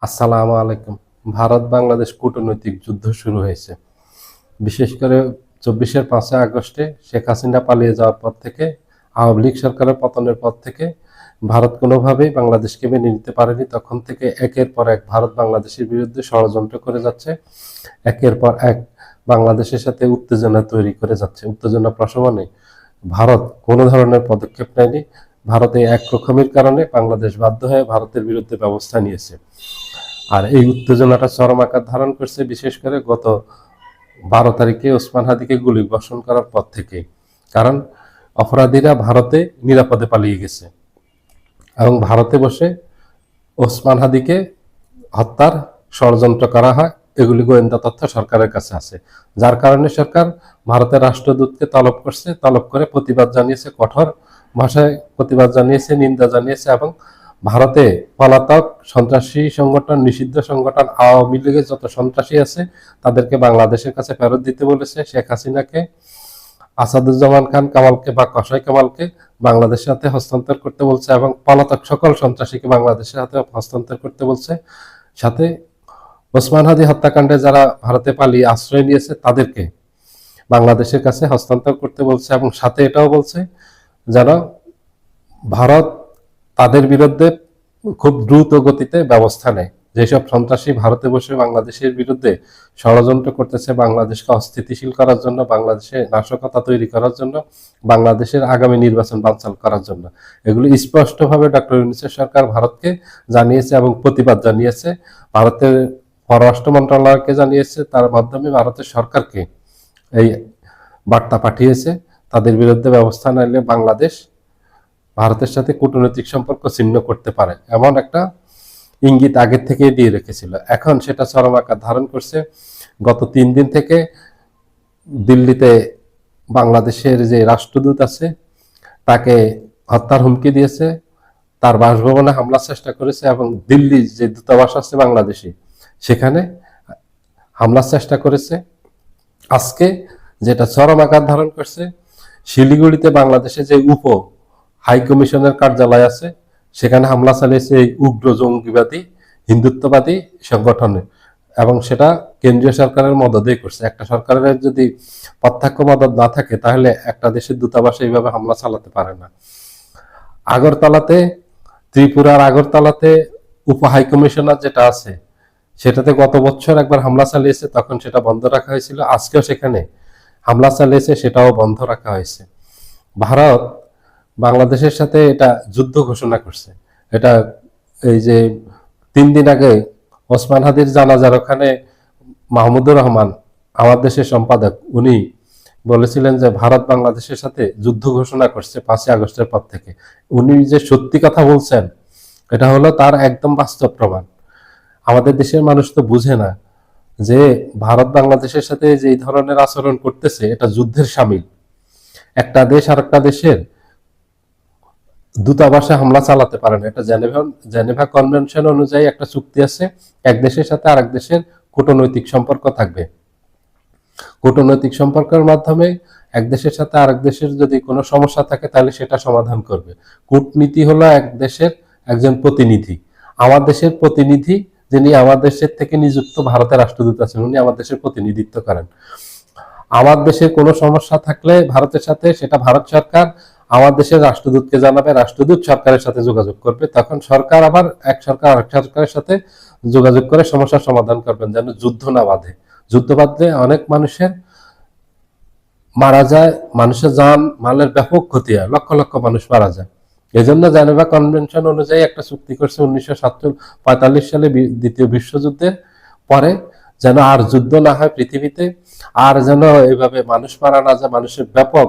আসসালামু আলাইকুম। ভারত বাংলাদেশ কূটনৈতিক যুদ্ধ শুরু হয়েছে। বিশেষ করে ২৪-এর ৫ই আগস্টে শেখ হাসিনা পালিয়ে যাওয়ার পর থেকে, আওয়ামী লীগ সরকারের পতনের পর থেকে ভারত কোনোভাবেই বাংলাদেশকে মেনে নিতে পারেনি। তখন থেকে একের পর এক ভারত বাংলাদেশের বিরুদ্ধে ষড়যন্ত্র করে যাচ্ছে। একের পর এক বাংলাদেশের সাথে উত্তেজনা তৈরি করে যাচ্ছে। উত্তেজনা প্রশমনে ভারত কোনো ধরনের পদক্ষেপ নেয়নি। ভারত এই একরকমের কারণে বাংলাদেশ বাধ্য হয়ে ভারতের বিরুদ্ধে ব্যবস্থা নিয়েছে। আর এই উত্তেজনাটা চরম আকার ধারণ করছে বিশেষ করে গত ১২ তারিখে ওসমান হাদিকে গুলি বর্ষণ করার পর থেকে। কারণ অপরাধীরা ভারতে নিরাপদে পালিয়ে গেছে এবং ভারতে বসে ওসমান হাদিকে হত্যার ষড়যন্ত্র করা হয়। এগুলি গোয়েন্দা তথ্য সরকারের কাছে আছে, যার কারণে সরকার ভারতের রাষ্ট্রদূতকে তলব করছে। তলব করে প্রতিবাদ জানিয়েছে, কঠোর ভাষায় প্রতিবাদ জানিয়েছে, নিন্দা জানিয়েছে এবং ভারতে পলাতক সন্ত্রাসী সংগঠন, নিষিদ্ধ সংগঠন, আওয়ামী লীগের যত সন্ত্রাসী আছে তাদেরকে বাংলাদেশের কাছে ফেরত দিতে বলেছে। শেখ হাসিনাকে, আসাদুজ্জামান খান কামালকে বা কসাই কামালকে বাংলাদেশের হাতে হস্তান্তর করতে বলছে এবং পলাতক সকল সন্ত্রাসীকে বাংলাদেশের হাতে হস্তান্তর করতে বলছে। সাথে ওসমান হাদি হত্যাকাণ্ডে যারা ভারতে পালিয়ে আশ্রয় নিয়েছে তাদেরকে বাংলাদেশের কাছে হস্তান্তর করতে বলছে এবং সাথে এটাও বলছে যেন ভারত তাদের বিরুদ্ধে খুব দ্রুত গতিতে ব্যবস্থা নেয়। যেসব সন্ত্রাসী ভারতে বসে বাংলাদেশের বিরুদ্ধে ষড়যন্ত্র করতেছে, বাংলাদেশকে অস্থিতিশীল করার জন্য, বাংলাদেশে নাশকতা তৈরি করার জন্য, বাংলাদেশের আগামী নির্বাচন বানচাল করার জন্য, এগুলো স্পষ্টভাবে ডক্টর ইউনূসের সরকার ভারতকে জানিয়েছে এবং প্রতিবাদ জানিয়েছে। ভারতের পররাষ্ট্র মন্ত্রণালয়কে জানিয়েছে, তার মাধ্যমে ভারতের সরকারকে এই বার্তা পাঠিয়েছে তাদের বিরুদ্ধে ব্যবস্থা নিলে বাংলাদেশ ভারতের সাথে কূটনৈতিক সম্পর্ক ছিন্ন করতে পারে, এমন একটা ইঙ্গিত আগে থেকে দিয়ে রেখেছিল। এখন সেটা চরম আকার ধারণ করছে। গত ৩ দিন থেকে দিল্লিতে বাংলাদেশের যে রাষ্ট্রদূত আছে তাকে হত্যার হুমকি দিয়েছে, তার বাসভবনে হামলার চেষ্টা করেছে এবং দিল্লি যে দূতাবাস আছে বাংলাদেশি সেখানে হামলার চেষ্টা করেছে। আজকে যেটা চরম আকার ধারণ করছে, শিলিগুড়িতে বাংলাদেশে যে উপ হাই কমিশনের কার্যালয় আছে সেখানে হামলা চালিয়েছে এই উগ্র জঙ্গিবাদী হিন্দুত্ববাদী সংগঠনে এবং সেটা কেন্দ্রীয় সরকারের মদদেই করছে। একটা সরকারের যদি প্রত্যক্ষ মদদ না থাকে তাহলে একটা দেশের দূতাবাস এইভাবে হামলা চালাতে পারে না। আগরতলাতে, ত্রিপুরার আগরতলাতে উপ হাই কমিশনার যেটা আছে সেটাতে গত বছর একবার হামলা চালিয়েছে, তখন সেটা বন্ধ রাখা হয়েছিল। আজকেও সেখানে হামলা চালিয়েছে, সেটাও বন্ধ রাখা হয়েছে। ভারত বাংলাদেশের সাথে এটা যুদ্ধ ঘোষণা করছে। এটা এই যে ৩ দিন আগে ওসমান হাদির জানাজার ওখানে মাহমুদুর রহমান, আমার দেশের সম্পাদক, উনি বলেছিলেন যে ভারত বাংলাদেশের সাথে যুদ্ধ ঘোষণা করছে ৫ই আগস্টের পর থেকে। উনি যে সত্যি কথা বলছেন এটা হলো তার একদম বাস্তব প্রমাণ। আমাদের দেশের মানুষ তো বুঝে না যে ভারত বাংলাদেশের সাথে যে ধরনের আচরণ করতেছে এটা যুদ্ধের শামিল। একটা দেশ আর একটা দেশের দূতাবাসে হামলা চালাতে পারে না। এটা জেনেভা কনভেনশন অনুযায়ী একটা চুক্তি আছে, এক দেশের সাথে আরেক দেশের কূটনৈতিক সম্পর্ক থাকবে। কূটনৈতিক সম্পর্কের মাধ্যমে এক দেশের সাথে আরেক দেশের যদি কোনো সমস্যা থাকে তাহলে সেটা সমাধান করবে। কূটনীতি হলো এক দেশের একজন প্রতিনিধি। আমার দেশের প্রতিনিধি যিনি আমার দেশের থেকে নিযুক্ত ভারতের রাষ্ট্রদূত আছেন, উনি আমার দেশের প্রতিনিধিত্ব করেন। আমার দেশের কোনো সমস্যা থাকলে ভারতের সাথে সেটা ভারত সরকার আমার দেশের রাষ্ট্রদূতকে জানাবে, রাষ্ট্রদূত সরকারের সাথে যোগাযোগ করবে, তখন সরকার আবার এক সরকার আরেক সরকারের সাথে যোগাযোগ করে সমস্যার সমাধান করবেন, যেন যুদ্ধ না বাঁধে। যুদ্ধ বাঁধলে অনেক মানুষের মারা যায়, মানুষের জান মালের ব্যাপক ক্ষতি হয়, লক্ষ লক্ষ মানুষ মারা যায়। এই জন্য জেনেভা কনভেনশন অনুযায়ী একটা চুক্তি করছে ১৯৪৫ সালে দ্বিতীয় বিশ্বযুদ্ধের পরে, যেন আর যুদ্ধ না হয় পৃথিবীতে, আর যেন এইভাবে মানুষ মারা না যায়, মানুষের ব্যাপক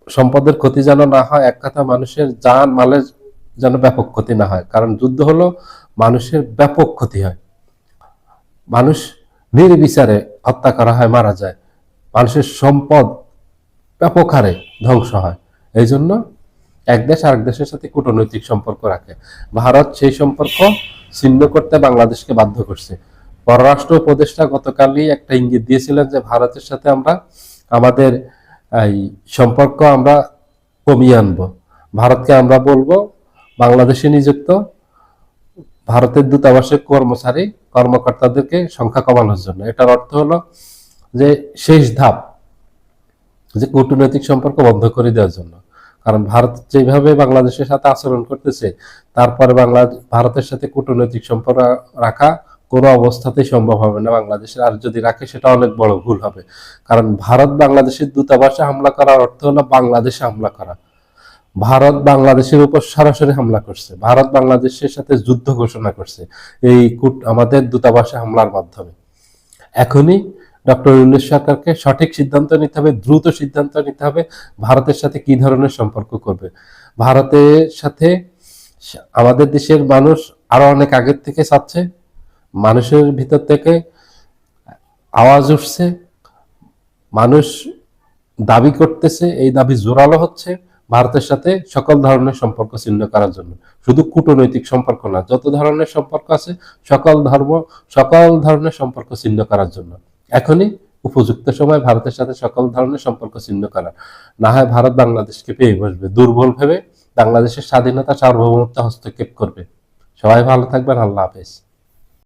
সম্পদের ক্ষতি যেন না হয়, এক কথা মানুষের জান মালের যেন ব্যাপক ক্ষতি না হয়। কারণ যুদ্ধ হলো মানুষের ব্যাপক ক্ষতি হয়, মানুষ নির্বিচারে হত্যা করা হয়, মারা যায়, মানুষের সম্পদ ব্যাপক হারে ধ্বংস হয়। এই জন্য এক দেশ আরেক দেশের সাথে কূটনৈতিক সম্পর্ক রাখে। ভারত সেই সম্পর্ক ছিন্ন করতে বাংলাদেশকে বাধ্য করছে। পররাষ্ট্র উপদেষ্টা গতকালই একটা ইঙ্গিত দিয়েছিলেন যে ভারতের সাথে আমরা আমাদের এই সম্পর্ক আমরা কমিয়ে আনবো। ভারতকে আমরা বলবো বাংলাদেশে নিযুক্ত ভারতের দূতাবাসের কর্মচারী কর্মকর্তাদেরকে সংখ্যা কমানোর জন্য। এটার অর্থ হলো যে শেষ ধাপ, যে কূটনৈতিক সম্পর্ক বন্ধ করে দেওয়ার জন্য। কারণ ভারত যেভাবে বাংলাদেশের সাথে আচরণ করতেছে, তারপরে ভারতের সাথে কূটনৈতিক সম্পর্ক রাখা কোনো অবস্থাতেই সম্ভব হবে না বাংলাদেশের। আর যদি রাখে সেটা অনেক বড় ভুল হবে। কারণ ভারত বাংলাদেশের দূতাবাসে হামলা করার অর্থ হলো বাংলাদেশে হামলা করা। ভারত বাংলাদেশের উপর সরাসরি হামলা করছে, ভারত বাংলাদেশের সাথে যুদ্ধ ঘোষণা করছে এই আমাদের দূতাবাসে হামলার মাধ্যমে। এখনই ডক্টর ইউনূস সরকারকে সঠিক সিদ্ধান্ত নিতে হবে, দ্রুত সিদ্ধান্ত নিতে হবে ভারতের সাথে কি ধরনের সম্পর্ক করবে। ভারতের সাথে আমাদের দেশের মানুষ আরো অনেক আগের থেকে চাচ্ছে, মানুষের ভিতর থেকে আওয়াজ উঠছে, মানুষ দাবি করতেছে, এই দাবি জোরালো হচ্ছে ভারতের সাথে সকল ধরনের সম্পর্ক ছিন্ন করার জন্য। শুধু কূটনৈতিক সম্পর্ক না, যত ধরনের সম্পর্ক আছে সকল ধরনের সম্পর্ক ছিন্ন করার জন্য। এখনই উপযুক্ত সময় ভারতের সাথে সকল ধরনের সম্পর্ক ছিন্ন করা। না হয় ভারত বাংলাদেশকে পেয়ে বসবে, দুর্বল ভেবে বাংলাদেশের স্বাধীনতা সার্বভৌমত্ব হস্তক্ষেপ করবে। সবাই ভালো থাকবেন, আল্লাহ হাফেজ।